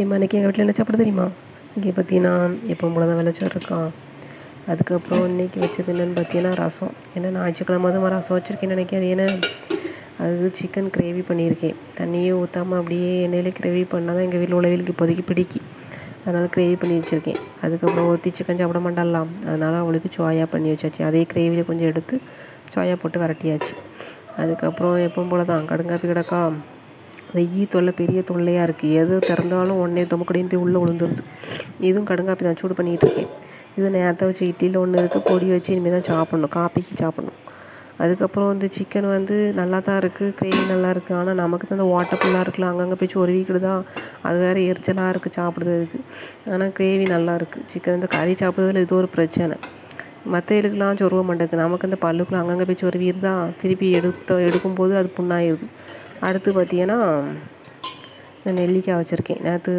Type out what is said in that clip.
இன்றைக்கி எங்கள் வீட்டில் என்ன சாப்பிட தெரியுமா? இங்கே பார்த்தீங்கன்னா எப்போ போல தான் விளைச்சல் இருக்கான். அதுக்கப்புறம் இன்றைக்கி வச்சது என்னென்னு பார்த்தீங்கன்னா ரசம். ஏன்னா ஞாயிற்றுக்கிழமை தான் ரசம் வச்சுருக்கேன்னு நினைக்கிறேன். அது ஏன்னா அது சிக்கன் கிரேவி பண்ணியிருக்கேன். தண்ணியே ஊற்றாமல் அப்படியே எண்ணெயிலே கிரேவி பண்ணால் தான் எங்கள் வீட்டில் உள்ளவங்களுக்கு இப்போதைக்கு பிடிக்கும். அதனால் கிரேவி பண்ணி வச்சுருக்கேன். அதுக்கப்புறம் ஒருத்தி சிக்கன் சாப்பிட மாட்டாலாம், அதனால் அவளுக்கு சோயா பண்ணி வச்சாச்சு. அதே கிரேவியில் கொஞ்சம் எடுத்து சோயா போட்டு வரட்டியாச்சு. அதுக்கப்புறம் எப்பவும் போல தான் கடுங்காப்பி கிடக்கா. அந்த தொல்லை பெரிய தொல்லையாக இருக்குது. எது திறந்தாலும் உடனே தொமுக்கடின்னு போய் உள்ளே விழுந்துருது. இதுவும் கடுங்காப்பி தான் சூடு பண்ணிகிட்டு இருக்கேன். இது நேரத்தை வச்சு இட்லியில் ஒன்று இருக்குது, பொடி வச்சு இனிமேல் தான் சாப்பிட்ணும், காப்பிக்கு சாப்பிட்ணும். அதுக்கப்புறம் சிக்கன் நல்லா தான் இருக்குது, கிரேவி நல்லா இருக்குது. ஆனால் நமக்கு தான் அந்த ஓட்டப்புல்லாக இருக்குல்ல, அங்கங்கே போய் சொருவிக்கிடுதா. அது வேறு எரிச்சலாக இருக்குது சாப்பிடுறதுக்கு. ஆனால் கிரேவி நல்லா இருக்குது. சிக்கன் கறி சாப்பிட்றதுல இது ஒரு பிரச்சனை. மற்றவங்களுக்குலாம் சொருவ மாட்டேங்குது, நமக்கு அந்த பல்லுக்குள்ளே அங்கங்கே போய் சொருவிடுதா. திருப்பி எடுக்கும்போது அது புண்ணாயிடுது. அடுத்து பார்த்திங்கன்னா இந்த நெல்லிக்காய் வச்சுருக்கேன். நேற்று